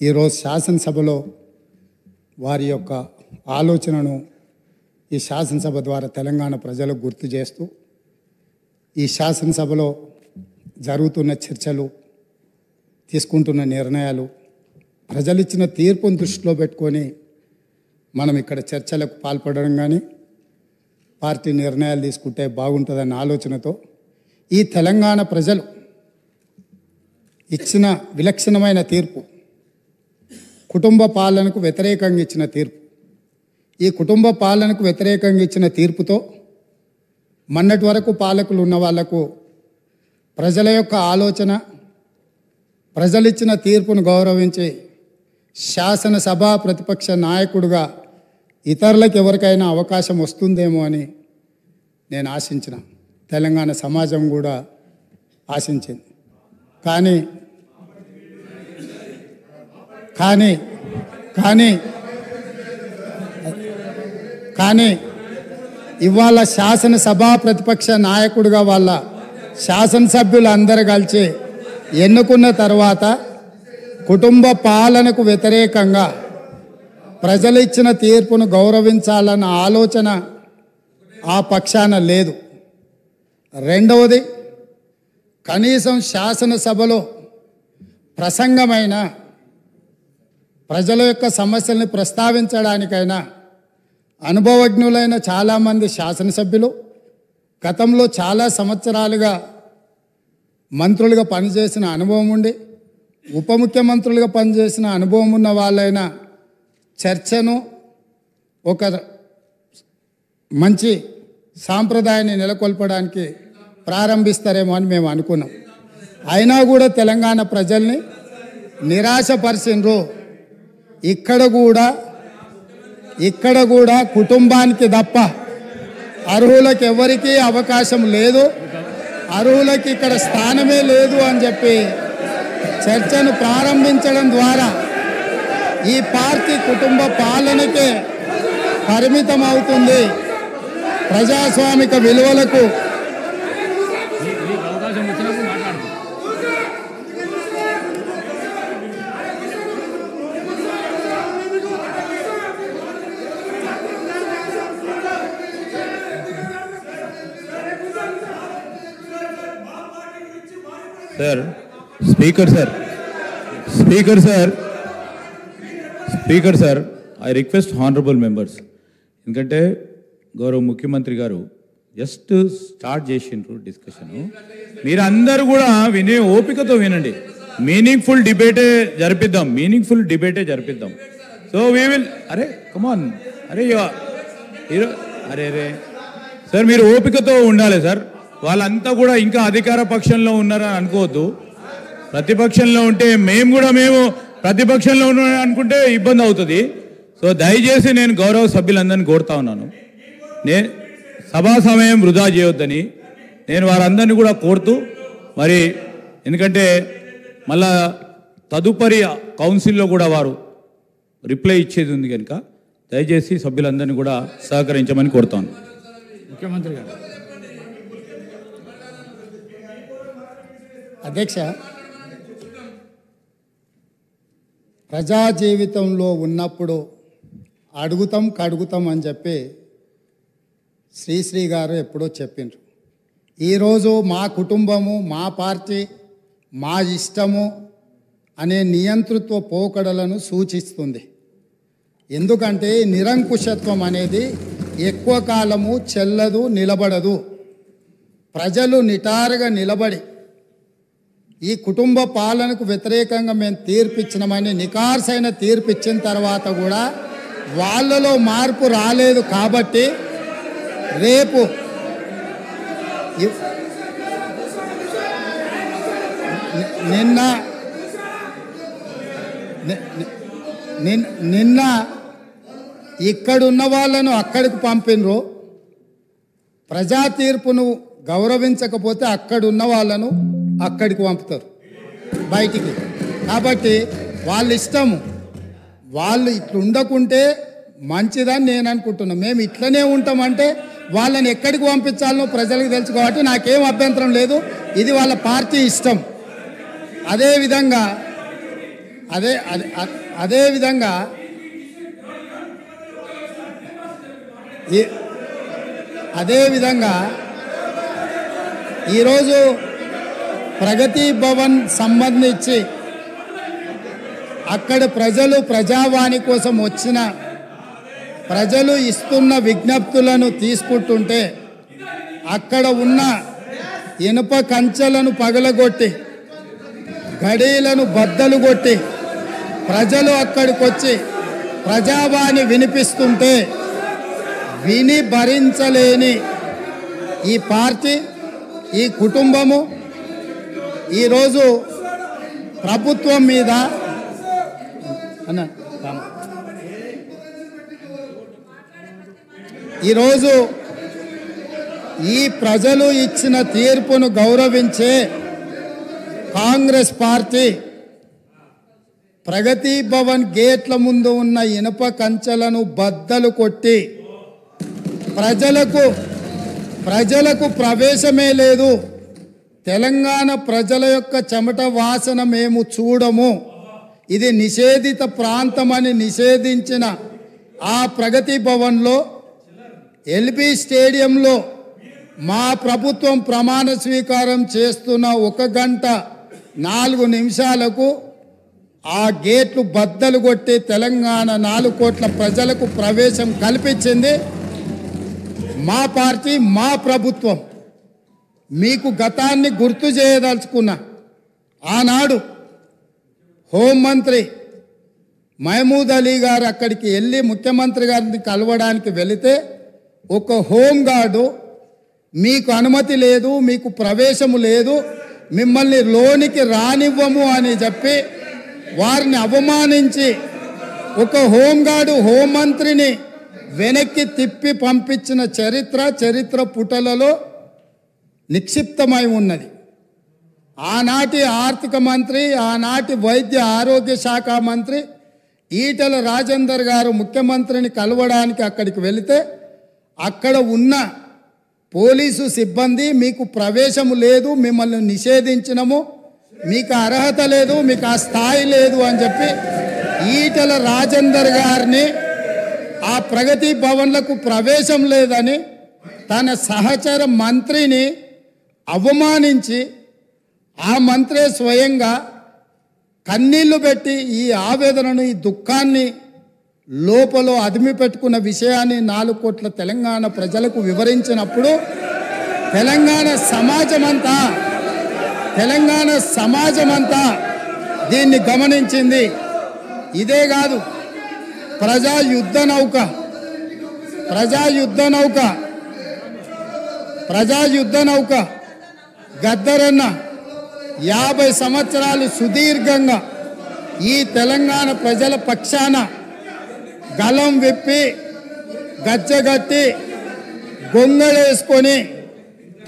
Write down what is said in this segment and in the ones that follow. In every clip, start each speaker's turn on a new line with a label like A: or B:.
A: ఈరోజు శాసనసభలో వారి యొక్క ఆలోచనను ఈ శాసనసభ ద్వారా తెలంగాణ ప్రజలకు గుర్తు చేస్తూ ఈ శాసనసభలో జరుగుతున్న చర్చలు, తీసుకుంటున్న నిర్ణయాలు, ప్రజలిచ్చిన తీర్పును దృష్టిలో పెట్టుకొని మనం ఇక్కడ చర్చలకు పాల్పడడం కానీ పార్టీ నిర్ణయాలు తీసుకుంటే బాగుంటుందన్న ఆలోచనతో ఈ తెలంగాణ ప్రజలు ఇచ్చిన విలక్షణమైన తీర్పు, కుటుంబ పాలనకు వ్యతిరేకంగా ఇచ్చిన తీర్పు, ఈ కుటుంబ పాలనకు వ్యతిరేకంగా ఇచ్చిన తీర్పుతో మొన్నటి వరకు పాలకులు ఉన్న వాళ్లకు ప్రజల యొక్క ఆలోచన, ప్రజలిచ్చిన తీర్పును గౌరవించి శాసనసభ ప్రతిపక్ష నాయకుడిగా ఇతరులకు ఎవరికైనా అవకాశం వస్తుందేమో అని నేను ఆశించిన, తెలంగాణ సమాజం కూడా ఆశించింది. కానీ కానీ కానీ కానీ ఇవాళ శాసనసభ ప్రతిపక్ష నాయకుడిగా వాళ్ళ శాసనసభ్యులు అందరూ కలిసి ఎన్నుకున్న తర్వాత కుటుంబ పాలనకు వ్యతిరేకంగా ప్రజలు ఇచ్చిన తీర్పును గౌరవించాలన్న ఆలోచన ఆ పక్షాన లేదు. రెండవది, కనీసం శాసనసభలో ప్రసంగమైన ప్రజల యొక్క సమస్యల్ని ప్రస్తావించడానికైనా అనుభవజ్ఞులైన చాలామంది శాసనసభ్యులు, గతంలో చాలా సంవత్సరాలుగా మంత్రులుగా పనిచేసిన అనుభవం ఉండి ఉప ముఖ్యమంత్రులుగా పనిచేసిన అనుభవం ఉన్న వాళ్ళైనా చర్చను ఒక మంచి సాంప్రదాయాన్ని నెలకొల్పడానికి ప్రారంభిస్తారేమో అని మేము అనుకున్నాం. అయినా కూడా తెలంగాణ ప్రజల్ని నిరాశపరిచినరు. ఇక్కడ కూడా కుటుంబానికి తప్ప అర్హులకు ఎవరికీ అవకాశం లేదు, అర్హులకి ఇక్కడ స్థానమే లేదు అని చెప్పి చర్చను ప్రారంభించడం ద్వారా ఈ పార్టీ కుటుంబ పాలనకే పరిమితం అవుతుంది. ప్రజాస్వామిక విలువలకు
B: sir speaker sir I request honourable members, ఎందుకంటే గౌరవ ముఖ్యమంత్రి గారు జస్ట్ స్టార్ట్ చేసిండ్రు డిస్కషను. మీరు అందరూ కూడా ఓపికతో వినండి. మీనింగ్ఫుల్ డిబేటే జరిపిద్దాం. So we will come on sir మీరు ఓపికతో ఉండాలి సార్. వాళ్ళంతా కూడా ఇంకా అధికార పక్షంలో ఉన్నారని అనుకోవద్దు. ప్రతిపక్షంలో ఉంటే మేము ప్రతిపక్షంలో ఉన్నామని అనుకుంటే ఇబ్బంది అవుతుంది. సో దయచేసి నేను గౌరవ సభ్యులందరినీ కోరుతా ఉన్నాను, సభా సమయం వృధా చేయొద్దని నేను వారందరినీ కూడా కోరుతూ, మరి ఎందుకంటే మళ్ళా తదుపరి కౌన్సిల్లో కూడా వారు రిప్లై ఇచ్చేది ఉంది కనుక దయచేసి సభ్యులందరినీ కూడా సహకరించమని కోరుతాను.
A: ముఖ్యమంత్రి గారు. అధ్యక్ష, ప్రజా జీవితంలో ఉన్నప్పుడు కడుగుతాం అని చెప్పి శ్రీశ్రీ గారు ఎప్పుడో చెప్పిండ్రు. ఈరోజు మా కుటుంబము, మా పార్టీ, మా ఇష్టము అనే నియంతృత్వ పోకడలను సూచిస్తుంది. ఎందుకంటే నిరంకుశత్వం అనేది ఎక్కువ కాలము చెల్లదు, నిలబడదు. ప్రజలు నిటారుగా నిలబడి ఈ కుటుంబ పాలనకు వ్యతిరేకంగా మేము తీర్పిచ్చినామని నికార్సైన తీర్పిచ్చిన తర్వాత కూడా వాళ్ళలో మార్పు రాలేదు. కాబట్టి రేపు నిన్న ఇక్కడున్న వాళ్ళను అక్కడికి పంపినరు. ప్రజా తీర్పును గౌరవించకపోతే అక్కడున్న వాళ్ళను అక్కడికి పంపుతారు బయటికి. కాబట్టి వాళ్ళ ఇష్టము, వాళ్ళు ఇట్లా ఉండకుంటే మంచిదని నేను అనుకుంటున్నాను. మేము ఇట్లనే ఉంటామంటే వాళ్ళని ఎక్కడికి పంపించాలనో ప్రజలకు తెలుసు. కాబట్టి నాకేం అభ్యంతరం లేదు, ఇది వాళ్ళ పార్టీ ఇష్టం. అదేవిధంగా ఈరోజు ప్రగతి భవన్ సంబంధించి అక్కడ ప్రజావాణి కోసం వచ్చిన ప్రజలు ఇస్తున్న విజ్ఞప్తులను తీసుకుంటుంటే అక్కడ ఉన్న ఇనుప కంచెలను పగలగొట్టి గడీలను బద్దలు కొట్టి ప్రజలు అక్కడికి వచ్చి ప్రజావాణి వినిపిస్తుంటే విని భరించలేని ఈ పార్టీ, ఈ కుటుంబము ఈరోజు ప్రభుత్వం మీద ఈరోజు ఈ ప్రజలు ఇచ్చిన తీర్పును గౌరవించే కాంగ్రెస్ పార్టీ ప్రగతి భవన్ గేట్ల ముందు ఉన్న ఇనుప కంచెలను బద్దలు కొట్టి ప్రజలకు ప్రవేశమే లేదు, తెలంగాణ ప్రజల యొక్క చెమట వాసన మేము చూడము, ఇది నిషేధిత ప్రాంతమని నిషేధించిన ఆ ప్రగతి భవన్లో ఎల్బీ స్టేడియంలో మా ప్రభుత్వం ప్రమాణ స్వీకారం చేస్తున్న 1 గంట 4 నిమిషాలకు ఆ గేట్లు బద్దలు కొట్టి తెలంగాణ 4 కోట్ల ప్రజలకు ప్రవేశం కల్పించింది మా పార్టీ, మా ప్రభుత్వం. మీకు గతాన్ని గుర్తు చేయదలుచుకున్నా. ఆనాడు హోంమంత్రి మహమూద్ అలీ గారు అక్కడికి వెళ్ళి ముఖ్యమంత్రి గారిని కలవడానికి వెళితే ఒక హోంగార్డు మీకు అనుమతి లేదు, మీకు ప్రవేశము లేదు, మిమ్మల్ని లోనికి రానివ్వము అని చెప్పి వారిని అవమానించి ఒక హోంగార్డు హోంమంత్రిని వెనక్కి తిప్పి పంపించిన చరిత్ర పుటలలో నిక్షిప్తమై ఉన్నది. ఆనాటి ఆర్థిక మంత్రి, ఆనాటి వైద్య ఆరోగ్య శాఖ మంత్రి ఈటెల రాజేందర్ గారు ముఖ్యమంత్రిని కలవడానికి అక్కడికి వెళితే అక్కడ ఉన్న పోలీసు సిబ్బంది మీకు ప్రవేశము లేదు, మిమ్మల్ని నిషేధించినము, మీకు అర్హత లేదు, మీకు ఆ స్థాయి లేదు అని చెప్పి ఈటెల రాజేందర్ గారిని ఆ ప్రగతి భవన్లకు ప్రవేశం లేదని తన సహచర మంత్రిని అవమానించి ఆ మంత్రే స్వయంగా కన్నీళ్లు పెట్టి ఈ ఆవేదనను, ఈ దుఃఖాన్ని లోపల అదిమి పెట్టుకున్న విషయాన్ని 4 కోట్ల తెలంగాణ ప్రజలకు వివరించినప్పుడు తెలంగాణ సమాజమంతా దీన్ని గమనించింది. ఇదే కాదు, ప్రజా యుద్ధ నౌక గద్దరన్న 50 సంవత్సరాలు సుదీర్ఘంగా ఈ తెలంగాణ ప్రజల పక్షాన గలం విప్పి గచ్చగట్టి గొంగళేసుకొని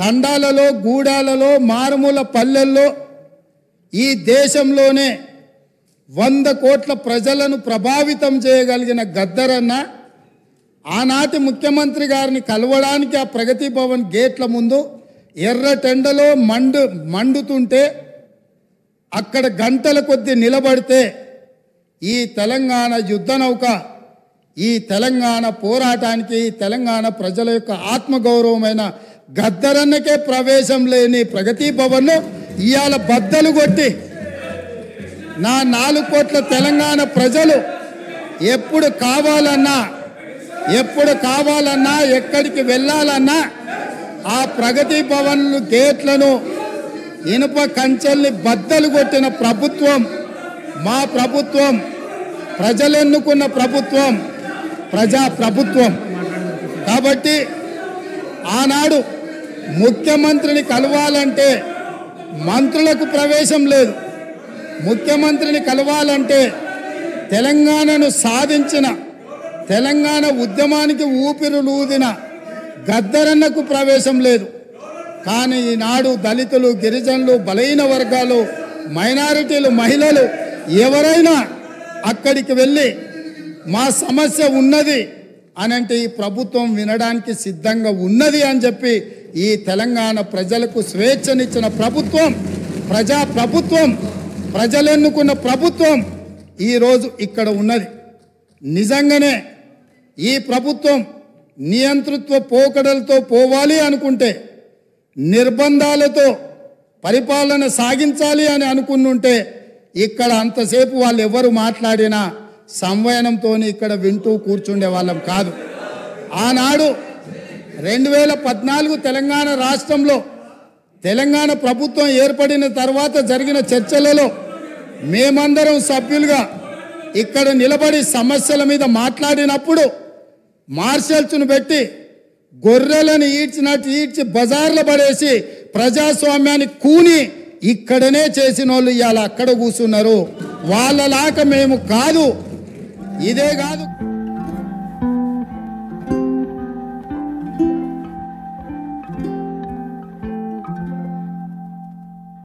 A: తండాలలో, గూడాలలో, మారుమూల పల్లెల్లో ఈ దేశంలోనే 100 కోట్ల ప్రజలను ప్రభావితం చేయగలిగిన గద్దరన్న ఆనాటి ముఖ్యమంత్రి గారిని కలవడానికి ఆ ప్రగతి భవన్ గేట్ల ముందు ఎర్రటెండలో మండుతుంటే అక్కడ గంటల కొద్దీ నిలబడితే ఈ తెలంగాణ యుద్ధ నౌక, ఈ తెలంగాణ పోరాటానికి, ఈ తెలంగాణ ప్రజల యొక్క ఆత్మగౌరవమైన గద్దరన్నకే ప్రవేశం లేని ప్రగతి భవన్ను ఇవాళ బద్దలు కొట్టి నా 4 కోట్ల తెలంగాణ ప్రజలు ఎప్పుడు కావాలన్నా ఎక్కడికి వెళ్ళాలన్నా ఆ ప్రగతి భవన్ గేట్లను, ఇనుప కంచెల్ని బద్దలు కొట్టిన ప్రభుత్వం మా ప్రభుత్వం, ప్రజలెన్నుకున్న ప్రభుత్వం, ప్రజా ప్రభుత్వం. కాబట్టి ఆనాడు ముఖ్యమంత్రిని కలవాలంటే మంత్రులకు ప్రవేశం లేదు, ముఖ్యమంత్రిని కలవాలంటే తెలంగాణను సాధించిన, తెలంగాణ ఉద్యమానికి ఊపిరులూదిన గద్దరన్నకు ప్రవేశం లేదు. కానీ ఈనాడు దళితులు, గిరిజనులు, బలహీన వర్గాలు, మైనారిటీలు, మహిళలు ఎవరైనా అక్కడికి వెళ్ళి మా సమస్య ఉన్నది అని అంటే ఈ ప్రభుత్వం వినడానికి సిద్ధంగా ఉన్నది అని చెప్పి ఈ తెలంగాణ ప్రజలకు స్వేచ్ఛనిచ్చిన ప్రభుత్వం, ప్రజా ప్రభుత్వం ప్రజలు ఎన్నుకున్న ప్రభుత్వం ఈరోజు ఇక్కడ ఉన్నది. నిజంగానే ఈ ప్రభుత్వం నియంతృత్వ పోకడలతో పోవాలి అనుకుంటే, నిర్బంధాలతో పరిపాలన సాగించాలి అని అనుకున్నుంటే ఇక్కడ అంతసేపు వాళ్ళు ఎవరు మాట్లాడినా సంవయనంతో ఇక్కడ వింటూ కూర్చుండే వాళ్ళం కాదు. ఆనాడు 2014 తెలంగాణ రాష్ట్రంలో తెలంగాణ ప్రభుత్వం ఏర్పడిన తర్వాత జరిగిన చర్చలలో మేమందరం సభ్యులుగా ఇక్కడ నిలబడి సమస్యల మీద మాట్లాడినప్పుడు మార్షల్స్ను పెట్టి గొర్రెలను ఈడ్చినట్టు ఈడ్చి బజార్లో పడేసి ప్రజాస్వామ్యాన్ని కూని ఇక్కడనే చేసిన వాళ్ళు ఇవాళ అక్కడ కూర్చున్నారు. వాళ్ళలాగా మేము కాదు. ఇదే కాదు.